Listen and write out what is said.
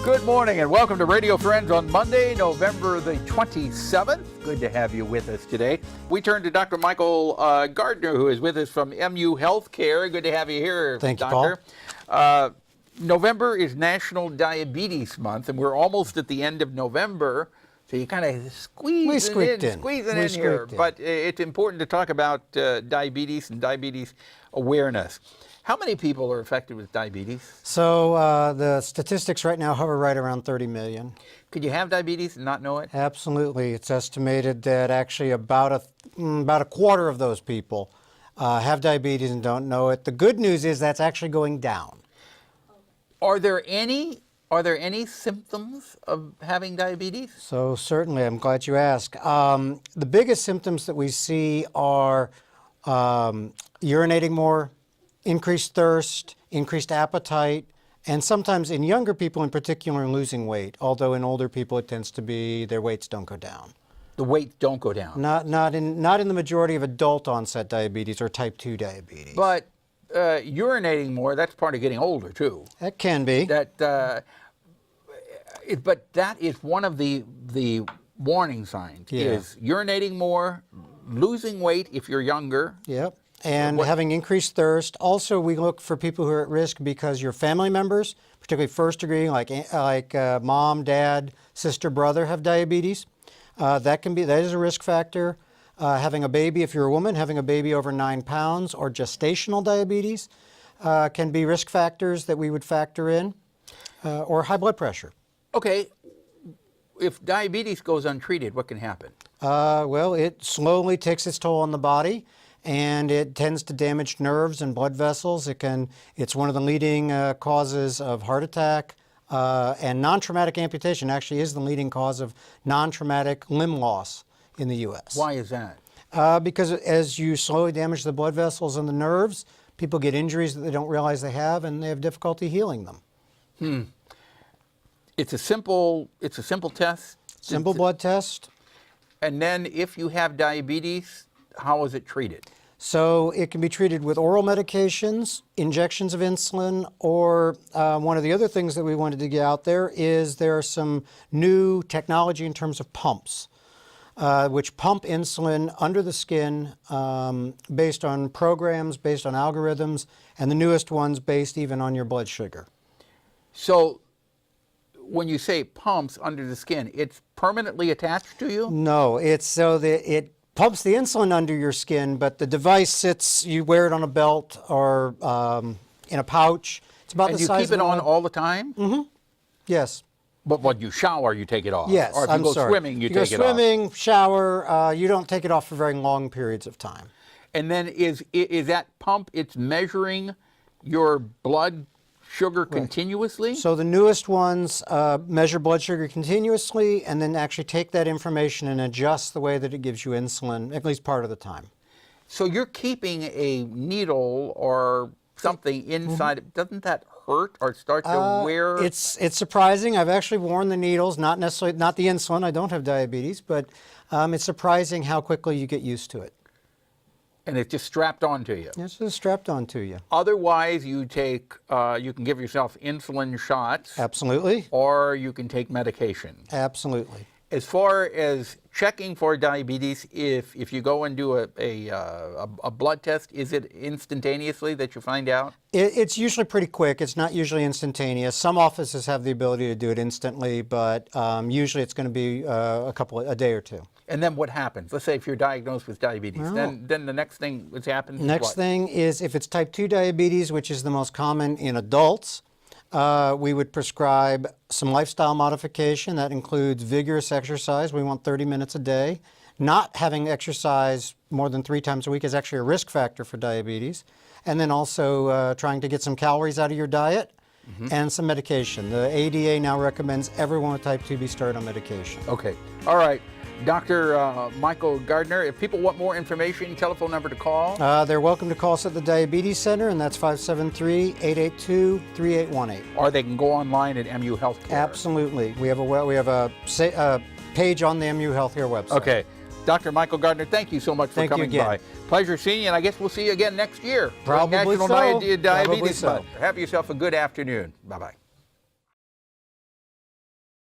Good morning and welcome to Radio Friends on Monday, November the 27th. Good to have you with us today. We turn to Dr. Michael Gardner, who is with us from MU Healthcare. Good to have you here, Thank you, Doctor. November is National Diabetes Month, and we're almost at the end of November, so you kind of squeeze it in here. But it's important to talk about diabetes and diabetes awareness. How many people are affected with diabetes? So the statistics right now hover right around 30 million. Could you have diabetes and not know it? Absolutely. It's estimated that actually about a quarter of those people have diabetes and don't know it. The good news is that's actually going down. Are there any symptoms of having diabetes? So certainly, I'm glad you asked. The biggest symptoms that we see are urinating more, increased thirst, increased appetite, and sometimes in younger people in particular losing weight, although in older people it tends to be their weights don't go down. The weights don't go down? Not in the majority of adult onset diabetes or type 2 diabetes. But urinating more, that's part of getting older too. That can be. But that is one of the warning signs, is urinating more, losing weight if you're younger. Yep. And having increased thirst. Also, we look for people who are at risk because your family members, particularly first degree, like mom, dad, sister, brother, have diabetes. That is a risk factor. Having a baby, if you're a woman, having a baby over 9 pounds, or gestational diabetes can be risk factors that we would factor in, or high blood pressure. Okay. If diabetes goes untreated, what can happen? Well, it slowly takes its toll on the body, and it tends to damage nerves and blood vessels. It's one of the leading causes of heart attack, and non-traumatic amputation actually is the leading cause of non-traumatic limb loss in the U.S. Why is that? Because as you slowly damage the blood vessels and the nerves, people get injuries that they don't realize they have, and they have difficulty healing them. It's a simple test? Simple blood test. And then if you have diabetes, how is it treated? So it can be treated with oral medications, injections of insulin, or one of the other things that we wanted to get out there is there are some new technology in terms of pumps, which pump insulin under the skin based on programs, based on algorithms, and the newest ones based even on your blood sugar. So when you say pumps under the skin, it's permanently attached to you? No, it's so that it pumps the insulin under your skin, but the device sits, you wear it on a belt or in a pouch. It's about the size of And you keep it on all the time? Mm-hmm. Yes. But when you shower, you take it off? Yes, Or if you go swimming, you take it off? You go swimming, shower, you don't take it off for very long periods of time. And then is that pump, it's measuring your blood sugar continuously? So the newest ones measure blood sugar continuously and then actually take that information and adjust the way that it gives you insulin, at least part of the time. So you're keeping a needle or something inside it. Doesn't that hurt or start to wear? It's surprising. I've actually worn the needles, not the insulin. I don't have diabetes, but it's surprising how quickly you get used to it. And it's just strapped onto you? It's just strapped onto you. Otherwise, you can give yourself insulin shots. Absolutely. Or you can take medication. Absolutely. As far as checking for diabetes, if you go and do a blood test, is it instantaneously that you find out? It's usually pretty quick. It's not usually instantaneous. Some offices have the ability to do it instantly, but usually it's going to be a day or two. And then what happens? Let's say if you're diagnosed with diabetes, then the next thing that's happened is Next thing is if it's type 2 diabetes, which is the most common in adults, we would prescribe some lifestyle modification. That includes vigorous exercise. We want 30 minutes a day. Not having exercise more than 3 times a week is actually a risk factor for diabetes. And then also trying to get some calories out of your diet and some medication. The ADA now recommends everyone with type 2 be started on medication. Okay. All right. Dr. Michael Gardner, if people want more information, telephone number to call? They're welcome to call us at the Diabetes Center, and that's 573-882-3818. Or they can go online at MU Healthcare. Absolutely. We have a page on the MU Healthcare website. Okay. Dr. Michael Gardner, thank you so much for coming by. Pleasure seeing you, and I guess we'll see you again next year. Probably National so. Diabetes Probably so. Month. Have yourself a good afternoon. Bye-bye.